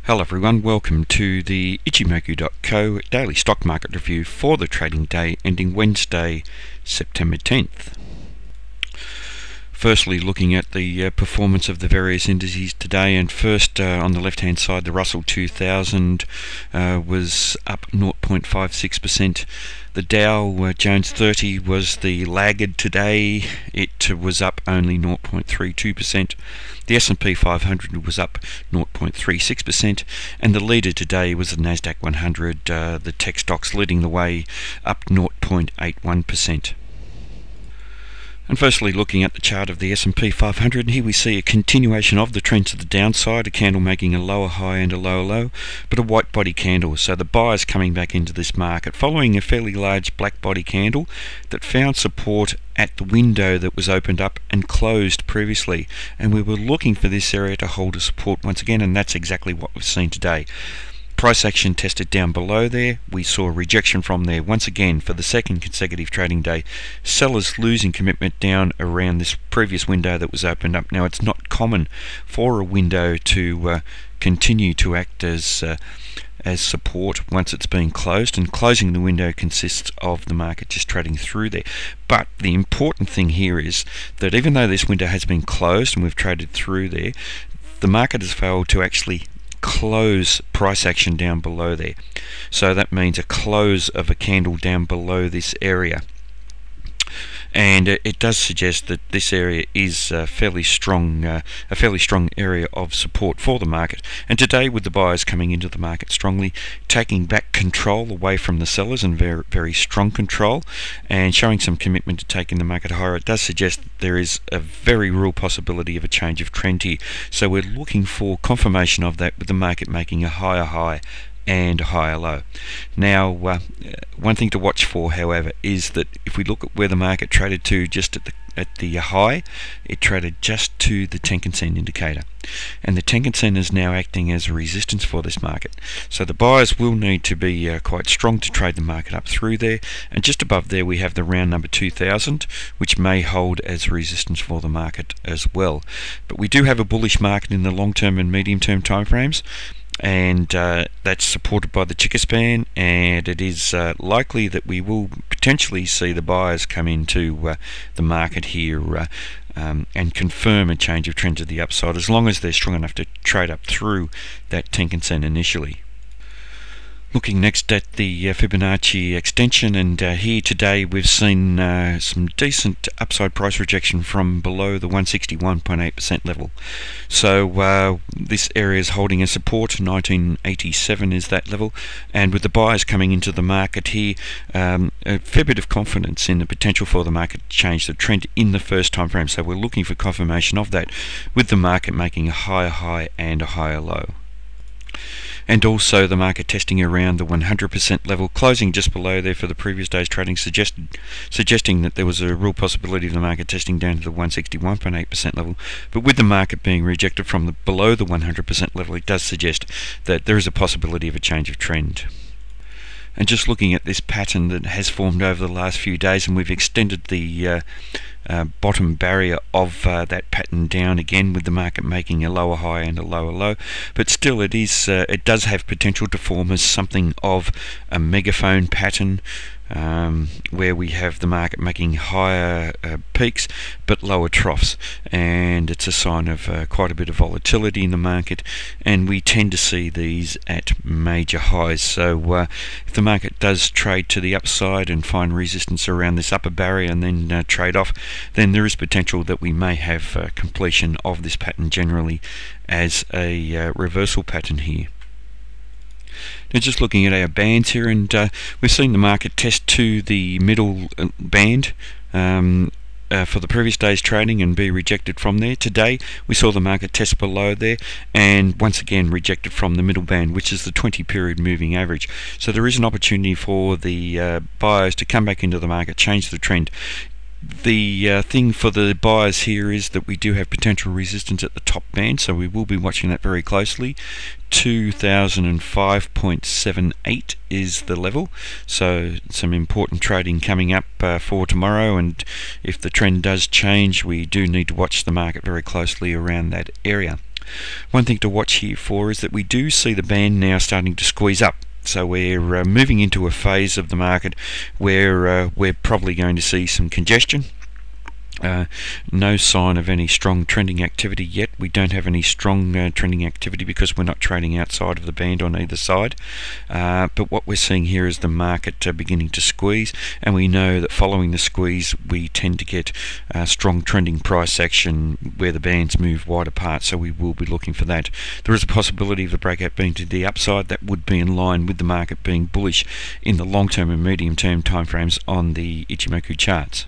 Hello everyone, welcome to the Ichimoku.co daily stock market review for the trading day ending Wednesday, September 10th. Firstly, looking at the performance of the various indices today, and first on the left hand side, the Russell 2000 was up 0.56%. The Dow Jones 30 was the laggard today. It was up only 0.32%. The S&P 500 was up 0.36%, and the leader today was the Nasdaq 100, the tech stocks leading the way, up 0.81%. And firstly, looking at the chart of the S&P 500, here we see a continuation of the trend to the downside, a candle making a lower high and a lower low, but a white body candle. So the buyers coming back into this market following a fairly large black body candle that found support at the window that was opened up and closed previously. And we were looking for this area to hold a support once again, and that's exactly what we've seen today. Price action tested down below there. We saw rejection from there once again for the second consecutive trading day. Sellers losing commitment down around this previous window that was opened up. Now, it's not common for a window to continue to act as support once it's been closed, and closing the window consists of the market just trading through there. But the important thing here is that even though this window has been closed and we've traded through there, the market has failed to actually close price action down below there. So that means a close of a candle down below this area, and it does suggest that this area is a fairly strong area of support for the market. And today, with the buyers coming into the market strongly, taking back control away from the sellers, and very, very strong control, and showing some commitment to taking the market higher, it does suggest that there is a very real possibility of a change of trend here. So we're looking for confirmation of that, with the market making a higher high and a higher low. Now, one thing to watch for, however, is that if we look at where the market traded to just at the high, it traded just to the Tenkan-sen indicator, and the Tenkan-sen is now acting as a resistance for this market. So the buyers will need to be quite strong to trade the market up through there, and just above there we have the round number 2000, which may hold as a resistance for the market as well. But we do have a bullish market in the long-term and medium-term timeframes, and that's supported by the Chica span, and it is likely that we will potentially see the buyers come into the market here and confirm a change of trend to the upside, as long as they're strong enough to trade up through that Tenkan-sen initially. Looking next at the Fibonacci extension, and here today we've seen some decent upside price rejection from below the 161.8% level. So this area is holding a support. 1987 is that level, and with the buyers coming into the market here, a fair bit of confidence in the potential for the market to change the trend in the first time frame. So we're looking for confirmation of that, with the market making a higher high and a higher low. And also the market testing around the 100% level, closing just below there for the previous day's trading, suggesting that there was a real possibility of the market testing down to the 161.8% level. But with the market being rejected from below the 100% level, it does suggest that there is a possibility of a change of trend. And just looking at this pattern that has formed over the last few days, and we've extended the bottom barrier of that pattern down again, with the market making a lower high and a lower low, but still it does have potential to form as something of a megaphone pattern, where we have the market making higher peaks but lower troughs, and it's a sign of quite a bit of volatility in the market, and we tend to see these at major highs. So if the market does trade to the upside and find resistance around this upper barrier and then trade off, then there is potential that we may have completion of this pattern generally as a reversal pattern here. Now, just looking at our bands here, and we've seen the market test to the middle band for the previous day's trading and be rejected from there. Today we saw the market test below there and once again rejected from the middle band, which is the 20-period moving average. So there is an opportunity for the buyers to come back into the market, change the trend. The thing for the buyers here is that we do have potential resistance at the top band, so we will be watching that very closely. 2005.78 is the level, so some important trading coming up for tomorrow, and if the trend does change, we do need to watch the market very closely around that area. One thing to watch here for is that we do see the band now starting to squeeze up. So we're moving into a phase of the market where we're probably going to see some congestion. No sign of any strong trending activity yet. We don't have any strong trending activity because we're not trading outside of the band on either side. But what we're seeing here is the market beginning to squeeze, and we know that following the squeeze we tend to get strong trending price action where the bands move wide apart, so we will be looking for that. There is a possibility of the breakout being to the upside. That would be in line with the market being bullish in the long term and medium term timeframes on the Ichimoku charts.